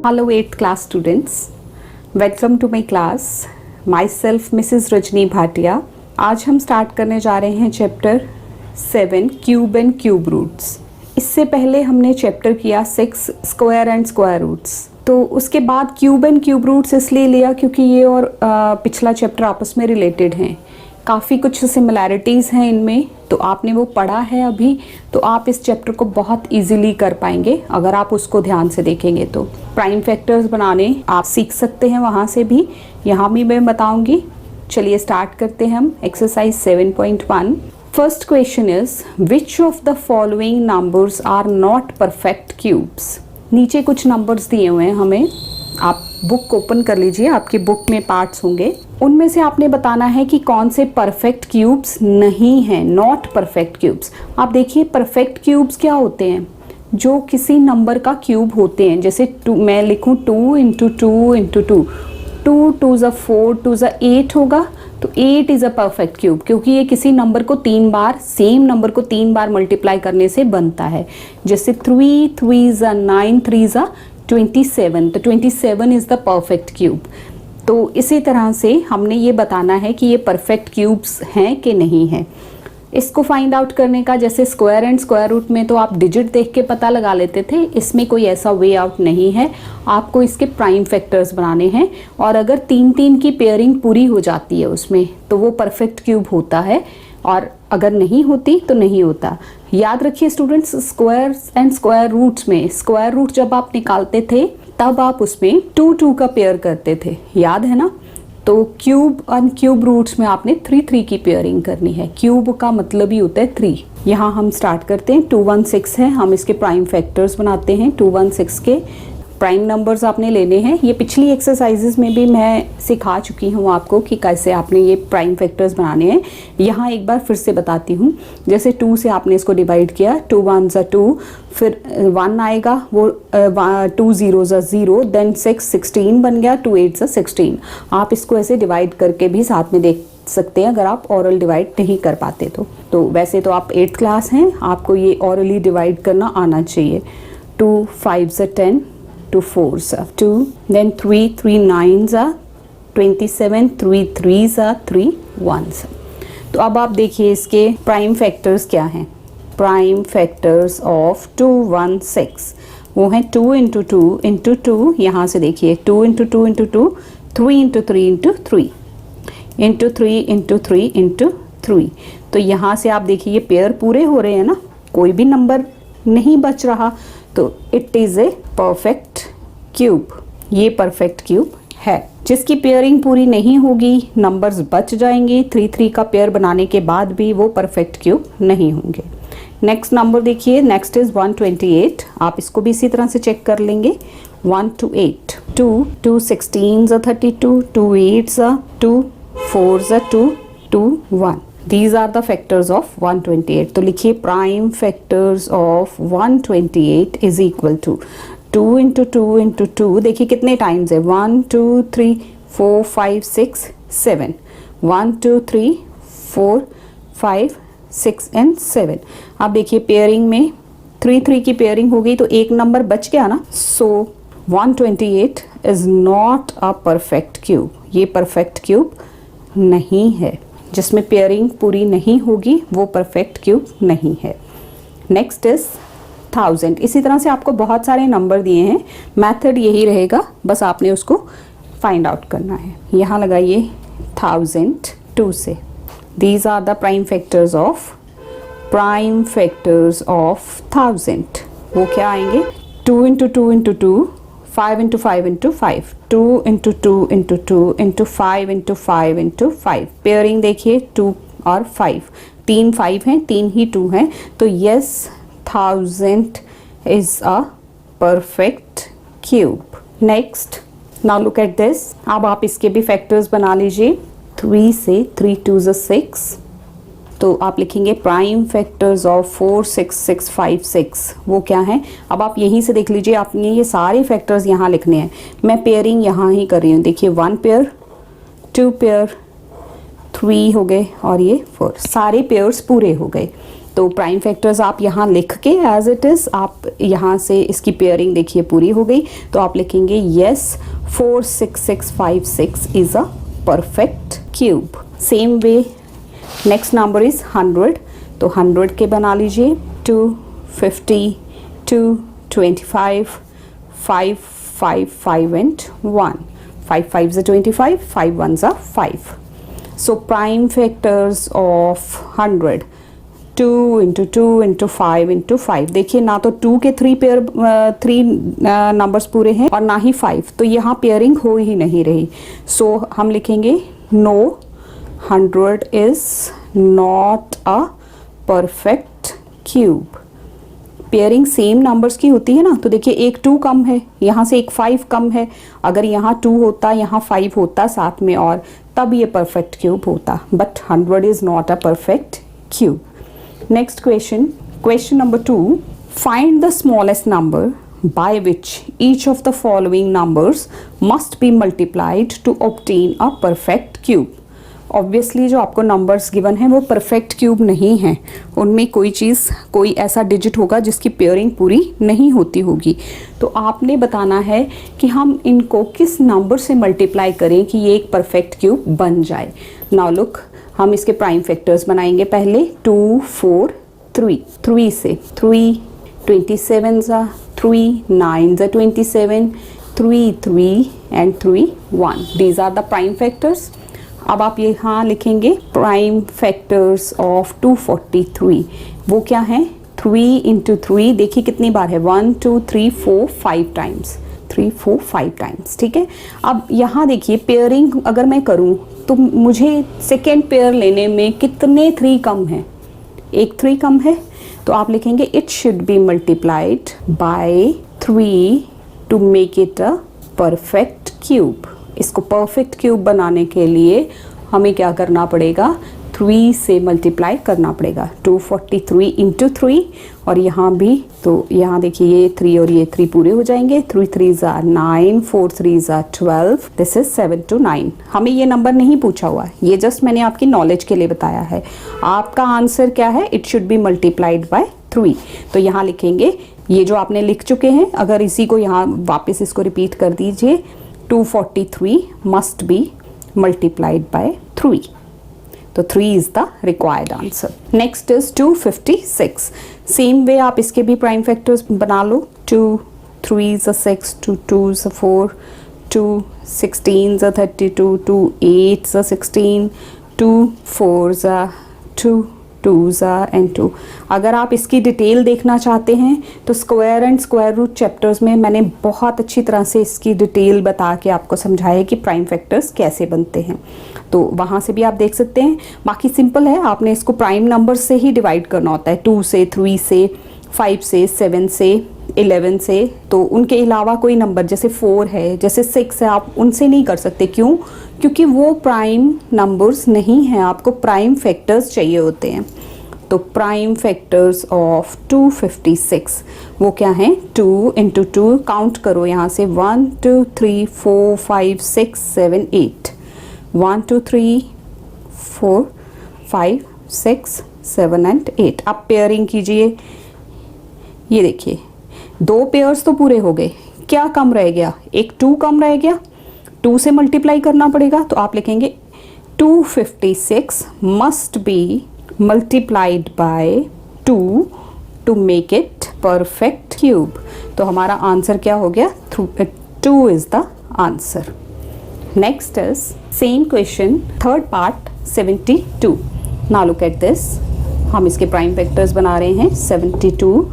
Hello 8th class students, welcome to my class. Myself Mrs. Rajni Bhatia. आज हम start करने जा रहे हैं chapter 7 cube and cube roots. इससे पहले हमने चैप्टर किया 6 स्क्वायर एंड स्क्वायर रूट्स. तो उसके बाद क्यूब एंड क्यूब रूट्स इसलिए लिया क्योंकि ये और पिछला चैप्टर आपस में रिलेटेड हैं. काफ़ी कुछ सिमिलैरिटीज़ हैं इनमें, तो आपने वो पढ़ा है अभी, तो आप इस चैप्टर को बहुत इजीली कर पाएंगे अगर आप उसको ध्यान से देखेंगे. तो प्राइम फैक्टर्स बनाने आप सीख सकते हैं वहाँ से भी, यहाँ भी मैं बताऊँगी. चलिए स्टार्ट करते हैं हम exercise 7.1. First question is which of the following numbers are not perfect cubes. नीचे कुछ नंबर्स दिए हुए हैं हमें, आप बुक ओपन कर लीजिए, आपकी बुक में पार्ट्स होंगे, उनमें से आपने बताना है कि कौन से परफेक्ट क्यूब्स नहीं हैं, नॉट परफेक्ट क्यूब्स. आप देखिए परफेक्ट क्यूब्स क्या होते हैं, जो किसी नंबर का क्यूब होते हैं. जैसे मैं लिखूं 2 इंटू 2 इंटू 2, 2 2 ज़ा 4 2 ज़ा 8 होगा, तो 8 इज़ अ परफेक्ट क्यूब क्योंकि ये किसी नंबर को 3 बार, सेम नंबर को 3 बार मल्टीप्लाई करने से बनता है. जैसे 3 3 ज़ा 9 3 ज़ा 27, तो 27 इज़ द परफेक्ट क्यूब. तो इसी तरह से हमने ये बताना है कि ये परफेक्ट क्यूब्स हैं कि नहीं हैं. इसको फाइंड आउट करने का, जैसे स्क्वायर एंड स्क्वायर रूट में तो आप डिजिट देख के पता लगा लेते थे, इसमें कोई ऐसा वे आउट नहीं है. आपको इसके प्राइम फैक्टर्स बनाने हैं, और अगर 3 की पेयरिंग पूरी हो जाती है उसमें तो वो परफेक्ट क्यूब होता है, और अगर नहीं होती तो नहीं होता. याद रखिए students, square and square roots में स्क्वायर रूट जब आप निकालते थे तब आप उसमें 2 का पेयर करते थे, याद है ना. तो क्यूब और क्यूब रूट्स में आपने 3 की पेयरिंग करनी है. क्यूब का मतलब ही होता है 3. यहाँ हम स्टार्ट करते हैं. 2 1 6 है, हम इसके प्राइम फैक्टर्स बनाते हैं. 2 1 6 के प्राइम नंबर्स आपने लेने हैं. ये पिछली एक्सरसाइजेस में भी मैं सिखा चुकी हूँ आपको कि कैसे आपने ये प्राइम फैक्टर्स बनाने हैं. यहाँ एक बार फिर से बताती हूँ. जैसे 2 से आपने इसको डिवाइड किया, 2 1 ज़ा 2, फिर 1 आएगा, वो 2 0 ज़ा 0, देन 6 16 बन गया, 2 8 ज़ा 16. आप इसको ऐसे डिवाइड करके भी साथ में देख सकते हैं अगर आप ऑरल डिवाइड नहीं कर पाते तो वैसे तो आप 8th क्लास हैं, आपको ये ऑरली डिवाइड करना आना चाहिए. 2 5 ज़ा 10, 2 4 ज़ा 2, then 3 3 9 ज़ा 27, 3 3 ज़ा 3 1 ज़ा. तो अब आप देखिए इसके प्राइम फैक्टर्स क्या हैं. प्राइम फैक्टर्स ऑफ 2 1 6 वो हैं 2 इंटू 2 इंटू 2. यहाँ से देखिए 2 into 2 into 2, 3 into 3 into 3 into 3 into 3 into 3. तो यहाँ से आप देखिए ये पेयर पूरे हो रहे हैं ना, कोई भी नंबर नहीं बच रहा, तो it is a perfect cube. ये परफेक्ट क्यूब है. जिसकी पेयरिंग पूरी नहीं होगी, नंबर्स बच जाएंगे, 3 का पेयर बनाने के बाद भी वो परफेक्ट क्यूब नहीं होंगे. नेक्स्ट नंबर देखिए, नेक्स्ट इज 128. आप इसको भी इसी तरह से चेक कर लेंगे. 1 2 8, 2 2 16 ज़ा 32, 2 8 ज़ा 2, 4 ज़ा 2, 2 1. These are the factors of 128. तो लिखिए prime factors of 128 is equal to 2 into 2 into 2. देखिए कितने टाइम्स है, 1 2 3 4 5 6 7, 1 2 3 4 5 6 एंड 7. अब देखिए पेयरिंग में 3 की पेयरिंग हो गई तो एक नंबर बच गया ना. सो 128 is not a perfect cube. ये परफेक्ट क्यूब नहीं है. जिसमें पेयरिंग पूरी नहीं होगी वो परफेक्ट क्यूब नहीं है. Next is 1000. इसी तरह से आपको बहुत सारे नंबर दिए हैं, मेथड यही रहेगा, बस आपने उसको फाइंड आउट करना है. यहाँ लगाइए 1000 2 से. These are the prime factors of 1000. वो क्या आएंगे, 2 into 2 into 2, 5 into 5 into 5, 2 into 2 into 2 into 5 into 5 into 5. Pairing देखिए 2 और 5, 3 5 हैं, 3 ही 2 हैं, तो yes 1000 is a perfect cube. Next, now look at this. अब आप इसके भी फैक्टर्स बना लीजिए. 3 से 3 2 ज़ा 6, तो आप लिखेंगे प्राइम फैक्टर्स ऑफ 4 6 6 5 6. वो क्या है, अब आप यहीं से देख लीजिए, आपने ये सारे फैक्टर्स यहाँ लिखने हैं. मैं पेयरिंग यहाँ ही कर रही हूँ. देखिए 1 पेयर, 2 पेयर, 3 हो गए और ये 4, सारे पेयर्स पूरे हो गए. तो प्राइम फैक्टर्स आप यहाँ लिख के एज इट इज़, आप यहाँ से इसकी पेयरिंग देखिए पूरी हो गई, तो आप लिखेंगे yes 46656 is a perfect cube. Same way next number is 100, तो 100 के बना लीजिए 250 225 5 5 5 and 1, 5 5s are 25, 5 1s are 5. So prime factors of 100, 2 into 2 into 5 into 5। देखिए ना तो 2 के 3 नंबर्स पूरे हैं और ना ही 5, तो यहाँ पेयरिंग हो ही नहीं रही। सो हम लिखेंगे no 100 is not a perfect cube. Pairing same numbers की होती है ना, तो देखिए एक 2 कम है, यहाँ से एक 5 कम है, अगर यहाँ 2 होता यहाँ 5 होता साथ में और, तब ये परफेक्ट क्यूब होता, but 100 is not a perfect cube. Next question number 2, find the smallest number by which each of the following numbers must be multiplied to obtain a perfect cube। Obviously जो आपको numbers given हैं वो perfect cube नहीं हैं, उनमें कोई ऐसा digit होगा जिसकी पेयरिंग पूरी नहीं होती होगी। तो आपने बताना है कि हम इनको किस नंबर से मल्टीप्लाई करें कि ये एक परफेक्ट क्यूब बन जाए। नाउ लुक, हम इसके प्राइम फैक्टर्स बनाएंगे पहले 2 4 3, 3 से 3 27 3 9 27, 3 3 and 3 1, these are the prime factors। अब आप यहाँ लिखेंगे प्राइम फैक्टर्स ऑफ 243, वो क्या है 3 into 3, देखिए कितनी बार है 1 2 3 4 5 टाइम्स, 3 4 5 टाइम्स, ठीक है। अब यहाँ देखिए पेयरिंग अगर मैं करूँ तो मुझे सेकेंड पेयर लेने में कितने 3 कम हैं, एक 3 कम है, तो आप लिखेंगे it should be multiplied by 3 to make it a perfect cube. इसको परफेक्ट क्यूब बनाने के लिए हमें क्या करना पड़ेगा, 3 से मल्टीप्लाई करना पड़ेगा, 243 into 3, और यहाँ भी, तो यहाँ देखिए ये 3 और ये 3 पूरे हो जाएंगे, 3 3s are 9, 4 3s are 12, this is 7 to 9। हमें ये नंबर नहीं पूछा हुआ, ये जस्ट मैंने आपकी नॉलेज के लिए बताया है। आपका आंसर क्या है, it should be multiplied by 3, तो यहाँ लिखेंगे ये जो आपने लिख चुके हैं, अगर इसी को यहाँ वापस इसको रिपीट कर दीजिए, 243 must be multiplied by 3, तो 3 is the required answer। next is 256, same way आप इसके भी प्राइम फैक्टर्स बना लो, 2 3s are 6, 2 2s are 4, 2 16s are 32, 2 8s are 16, 2 4s are 2 2s are and 2। अगर आप इसकी डिटेल देखना चाहते हैं तो square and square root chapters में मैंने बहुत अच्छी तरह से इसकी डिटेल बता के आपको समझाया कि प्राइम फैक्टर्स कैसे बनते हैं, तो वहाँ से भी आप देख सकते हैं। बाकी सिंपल है, आपने इसको प्राइम नंबर से ही डिवाइड करना होता है, 2 से 3 से 5 से 7 से 11 से, तो उनके अलावा कोई नंबर जैसे 4 है, जैसे 6 है, आप उनसे नहीं कर सकते। क्यों? क्योंकि वो प्राइम नंबर्स नहीं हैं, आपको प्राइम फैक्टर्स चाहिए होते हैं। तो प्राइम फैक्टर्स ऑफ 256 वो क्या हैं, 2 into 2, काउंट करो यहाँ से 1 2 3 4 5 6 7 8, 1 2 3 4 5 6 7 and 8। अब पेयरिंग कीजिए, ये देखिए 2 पेयर्स तो पूरे हो गए, क्या कम रह गया, एक 2 कम रह गया, 2 से मल्टीप्लाई करना पड़ेगा, तो आप लिखेंगे 256 must be multiplied by 2 to make it perfect cube. तो हमारा आंसर क्या हो गया, 2 is the answer. Next is same question, third part 72। Now look at this, हम इसके प्राइम फैक्टर्स बना रहे हैं 72,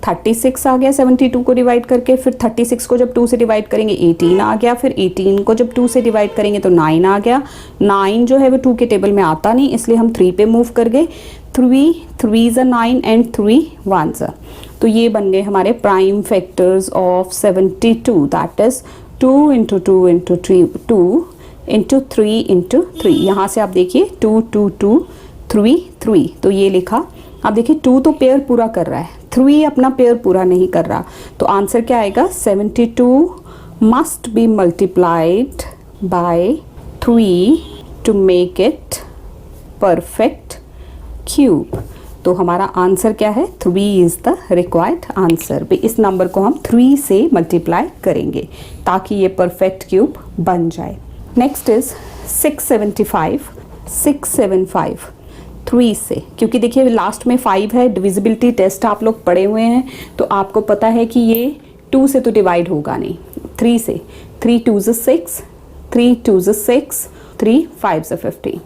36 आ गया 72 को डिवाइड करके, फिर 36 को जब 2 से डिवाइड करेंगे 18 आ गया, फिर 18 को जब 2 से डिवाइड करेंगे तो 9 आ गया। 9 जो है वो 2 के टेबल में आता नहीं, इसलिए हम 3 पे मूव कर गए, 3 3s are 9 and 3 1s are, तो ये बन गए हमारे prime factors of 72, that is 2 into 2 into 3 2 into 3 into 3। यहाँ से आप देखिए 2 2 2 3 3, तो ये लिखा। आप देखिए 2 तो पेयर पूरा कर रहा है, 3 अपना पेयर पूरा नहीं कर रहा, तो आंसर क्या आएगा, 72 must be multiplied by 3 to make it perfect cube. तो हमारा आंसर क्या है, 3 इज द रिक्वायर्ड आंसर। इस नंबर को हम 3 से मल्टीप्लाई करेंगे ताकि ये परफेक्ट क्यूब बन जाए। नेक्स्ट इज 675 3 से, क्योंकि देखिए लास्ट में 5 है, डिविजिबिलिटी टेस्ट आप लोग पढ़े हुए हैं तो आपको पता है कि ये 2 से तो डिवाइड होगा नहीं, 3 से। 3 2s 6, 3 2s 6, 3 5s 15,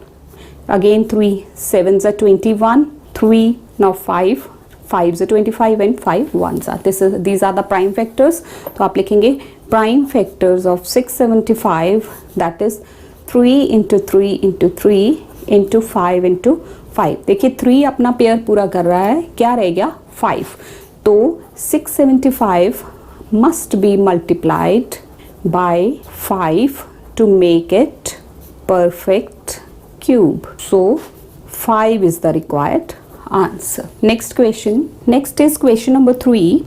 again 3 7s 21, 3 now 5 5s 25 and 5 1s are these are the prime factors। तो आप लिखेंगे prime factors of 675, that is 3 into 3 into 3 into 5 into 5। देखिए 3 अपना पेयर पूरा कर रहा है, क्या रह गया 5, तो 675 must be multiplied by 5 to make it perfect cube, so 5 is the required answer। Next is question number 3।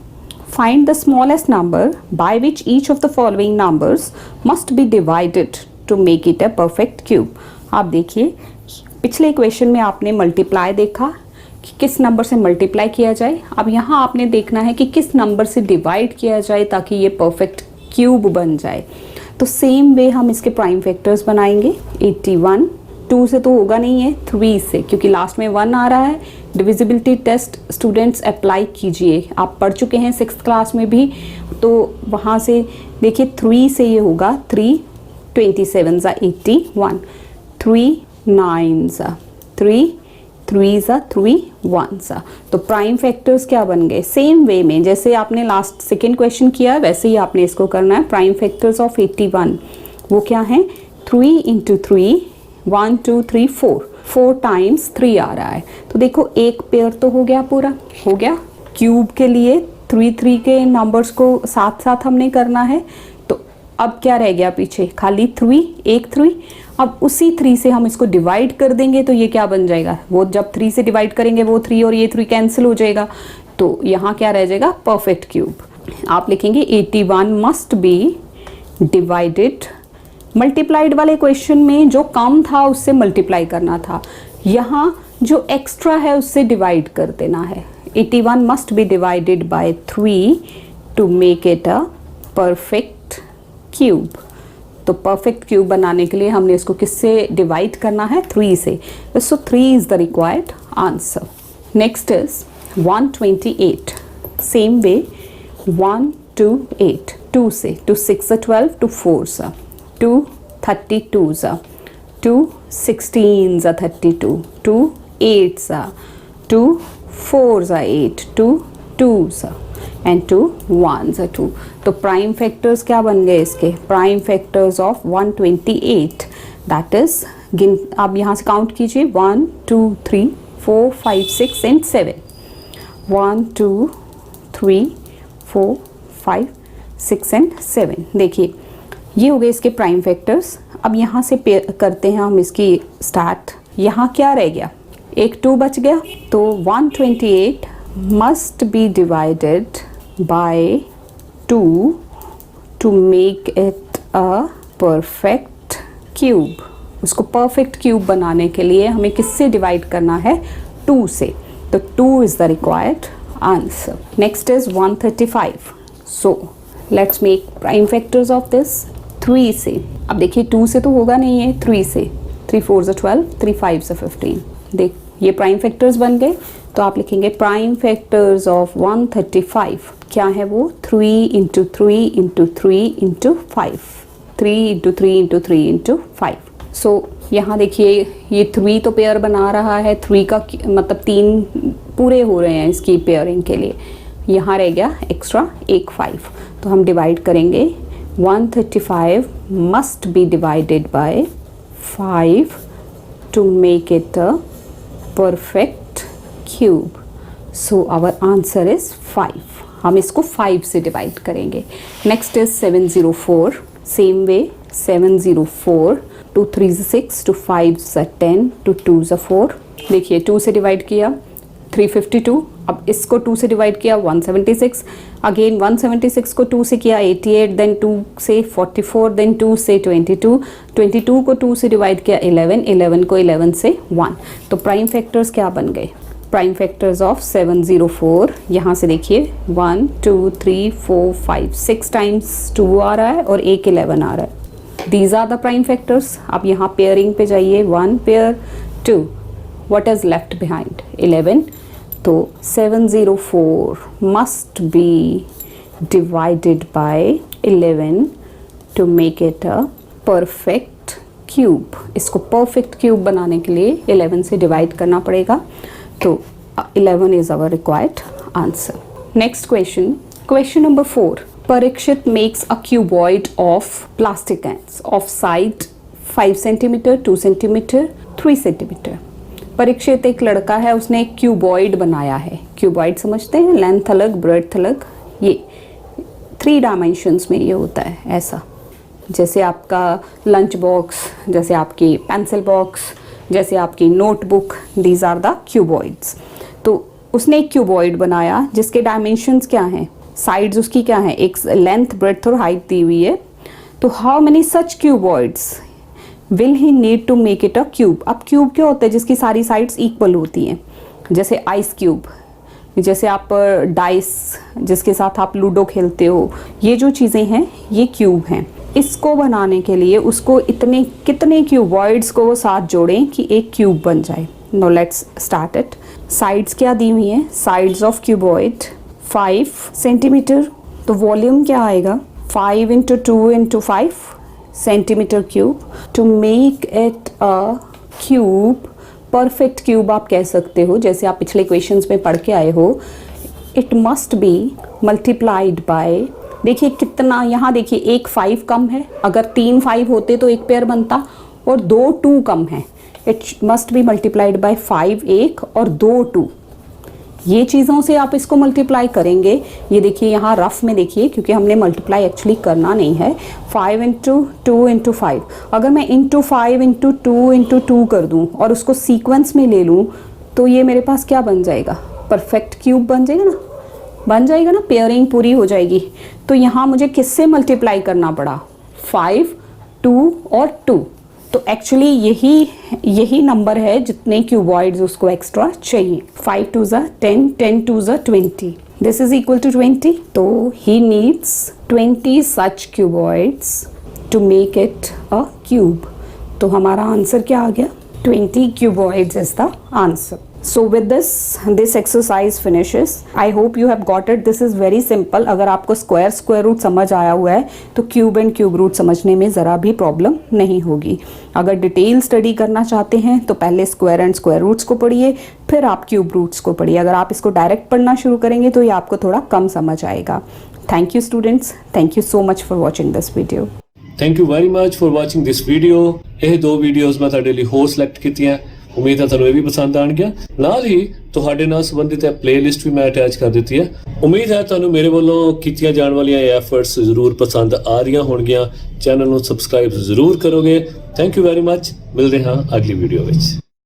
Find the smallest number by which each of the following numbers must be divided to make it a perfect cube। आप देखिए पिछले equation में आपने multiply देखा कि किस number से multiply किया जाए, अब यहाँ आपने देखना है कि किस नंबर से डिवाइड किया जाए ताकि ये परफेक्ट क्यूब बन जाए। तो सेम वे हम इसके प्राइम फैक्टर्स बनाएंगे। 81 2 से तो होगा नहीं है, 3 से, क्योंकि लास्ट में 1 आ रहा है। डिविजिबिलिटी टेस्ट स्टूडेंट्स अप्लाई कीजिए, आप पढ़ चुके हैं 6th क्लास में भी, तो वहाँ से देखिए 3 से ये होगा 3 27 81, 3 9 3 3 3 1। तो प्राइम फैक्टर्स क्या बन गए, सेम वे में जैसे आपने लास्ट सेकेंड क्वेश्चन किया वैसे ही आपने इसको करना है। प्राइम फैक्टर्स ऑफ 81 वो क्या है, 3 into 3 1 2 3 4 टाइम्स 3 आ रहा है। तो देखो एक पेयर तो हो गया, पूरा हो गया। क्यूब के लिए 3 के नंबर्स को साथ साथ हमने करना है, तो अब क्या रह गया पीछे, खाली 3, एक 3। अब उसी 3 से हम इसको डिवाइड कर देंगे तो ये क्या बन जाएगा, वो जब 3 से डिवाइड करेंगे वो 3 और ये 3 कैंसिल हो जाएगा, तो यहाँ क्या रह जाएगा, परफेक्ट क्यूब। आप लिखेंगे 81 मस्ट बी डिवाइडेड, मल्टीप्लाइड वाले क्वेश्चन में जो कम था उससे मल्टीप्लाई करना था, यहाँ जो एक्स्ट्रा है उससे डिवाइड कर देना है। 81 must be divided by 3 to make it a perfect cube. तो परफेक्ट क्यूब बनाने के लिए हमने इसको किससे डिवाइड करना है, 3 से। सो 3 is the required answer. Next is 128, same way 1 2 8, 2 से, 2 6 12, 2 4 2 32, 2 16 32, 2 8, 2 4 8, 2 2 एंड 2 1 2। तो प्राइम फैक्टर्स क्या बन गए इसके, prime factors of 128, that is आप यहाँ से काउंट कीजिए 1 2 3 4 5 6 एंड 7, 1 2 3 4 5 6 एंड 7। देखिए ये हो गए इसके प्राइम फैक्टर्स। अब यहाँ से करते हैं हम इसकी स्टार्ट। यहाँ क्या रह गया, एक 2 बच गया, तो 128 must be divided by 2 to make it a perfect cube. उसको परफेक्ट क्यूब बनाने के लिए हमें किससे डिवाइड करना है, 2 से, तो 2 is the required answer. Next is 135। So let's make prime factors of this. 3 से, अब देखिए 2 से तो होगा नहीं है, 3 से, 3 4 12, 3 5 15। देख ये प्राइम फैक्टर्स बन गए, तो आप लिखेंगे प्राइम फैक्टर्स ऑफ 135 क्या है वो, 3 into 3 into 3 into 5, 3 into 3 into 3 into 5। सो यहाँ देखिए ये 3 तो पेयर बना रहा है, 3 का मतलब 3 पूरे हो रहे हैं इसकी पेयरिंग के लिए, यहाँ रह गया एक्स्ट्रा एक 5, तो हम डिवाइड करेंगे 135 must be divided by 5 to make it a perfect cube. So our answer is 5. हम इसको 5 से डिवाइड करेंगे। Next is 704, same way 704, 2 3 6, 2 5 10, 2 2 4। देखिए 2 से डिवाइड किया 352, अब इसको 2 से डिवाइड किया 176, अगेन 176 को 2 से किया 88, देन 2 से 44, देन 2 से 22, 22 को 2 से डिवाइड किया 11, 11 को 11 से 1। तो प्राइम फैक्टर्स क्या बन गए, प्राइम फैक्टर्स ऑफ 704। यहाँ से देखिए 1 2 3 4 5 6 टाइम्स 2 आ रहा है और एक 11 आ रहा है। These are the prime factors. अब यहाँ पेयरिंग पे जाइए, 1 pair 2, what is left behind 11। तो 704 must be divided by 11 to make it a perfect cube. इसको परफेक्ट क्यूब बनाने के लिए 11 से डिवाइड करना पड़ेगा। तो 11 is our required answer. Next question, question number 4. Parikshit makes a cuboid of plastic cans of side 5 cm, 2 cm, 3 cm. Parikshit एक लड़का है, उसने एक क्यूबॉइड बनाया है। क्यूबॉइड समझते हैं, लेंथ अलग ब्रेड्थ अलग, ये 3 डायमेंशंस में ये होता है ऐसा, जैसे आपका लंच बॉक्स, जैसे आपकी पेंसिल बॉक्स, जैसे आपकी notebook, these are the cuboids. तो उसने एक क्यूबॉइड बनाया जिसके डायमेंशंस क्या हैं, साइड्स उसकी क्या हैं, एक लेंथ ब्रेड्थ और हाइट दी हुई है। तो how many such cuboids will he need to make it a cube. अब क्यूब क्या होता है, जिसकी सारी साइड्स इक्वल होती हैं, जैसे आइस क्यूब, जैसे आप डाइस जिसके साथ आप लूडो खेलते हो, ये जो चीज़ें हैं ये क्यूब हैं। इसको बनाने के लिए उसको इतने कितने क्यूबॉइड्स को वो साथ जोड़ें कि एक क्यूब बन जाए। No let's start it. Sides क्या दी हुई हैं, साइड्स ऑफ क्यूबॉइड 5 सेंटीमीटर, तो वॉल्यूम क्या आएगा 5 × 2 × 5 centimetre cube. To make it a cube, perfect cube आप कह सकते हो, जैसे आप पिछले क्वेश्चंस में पढ़ के आए हो, it must be multiplied bye, देखिए कितना, यहाँ देखिए एक 5 कम है, अगर 3 5 होते तो एक पेयर बनता, और 2 2 कम है, it must be multiplied bye 5 1 और 2 2। ये चीज़ों से आप इसको मल्टीप्लाई करेंगे। ये देखिए यहाँ रफ में देखिए, क्योंकि हमने मल्टीप्लाई एक्चुअली करना नहीं है। 5 × 2 × 5, अगर मैं × 5 × 2 × 2 कर दूँ और उसको सीक्वेंस में ले लूँ, तो ये मेरे पास क्या बन जाएगा, परफेक्ट क्यूब बन जाएगा ना, बन जाएगा ना, पेयरिंग पूरी हो जाएगी। तो यहाँ मुझे किससे मल्टीप्लाई करना पड़ा, 5 2 और 2। तो एक्चुअली यही नंबर है जितने क्यूबॉइड्स उसको एक्स्ट्रा चाहिए। 5 2 = 10, 10 2 = 20, दिस इज इक्वल टू 20। तो he needs 20 such cuboids to make it a cube. तो हमारा आंसर क्या आ गया, 20 cuboids is the answer. So with this exercise finishes. I hope you have got it. This is very simple. अगर आपको square root समझ आया हुआ है तो क्यूब एंड क्यूब रूट समझने में ज़रा भी प्रॉब्लम नहीं होगी। अगर डिटेल स्टडी करना चाहते हैं तो पहले स्क्वायर एंड स्क्वायर रूट्स को पढ़िए, फिर आप क्यूब रूट्स को पढ़िए। अगर आप इसको डायरेक्ट पढ़ना शुरू करेंगे तो ये आपको थोड़ा कम समझ आएगा। Thank you students, thank you so much for watching this video. Thank you very much for watching this video. ਇਹ 2 ਵੀਡੀਓਜ਼ ਮੈਂ ਤੁਹਾਡੇ ਲਈ ਹੋਰ ਸਿਲੈਕਟ ਕੀਤੀਆਂ, ਉਮੀਦ ਹੈ ਤੁਹਾਨੂੰ ਇਹ ਵੀ ਪਸੰਦ ਆਣਗੀਆਂ। ਨਾਲ ਹੀ ਤੁਹਾਡੇ ਨਾਲ ਸੰਬੰਧਿਤ ਹੈ ਪਲੇਲਿਸਟ ਵੀ ਮੈਂ ਅਟੈਚ ਕਰ ਦਿੱਤੀ ਹੈ। ਉਮੀਦ ਹੈ ਤੁਹਾਨੂੰ ਮੇਰੇ ਵੱਲੋਂ ਕੀਤੀਆਂ ਜਾਣ ਵਾਲੀਆਂ ਇਹ ਐਫਰਟਸ ਜ਼ਰੂਰ ਪਸੰਦ ਆ ਰਹੀਆਂ ਹੋਣਗੀਆਂ। ਚੈਨਲ ਨੂੰ ਸਬਸਕ੍ਰਾਈਬ ਜ਼ਰੂਰ ਕਰੋਗੇ। Thank you very much. ਮਿਲਦੇ ਹਾਂ ਅਗਲੀ ਵੀਡੀਓ ਵਿੱਚ।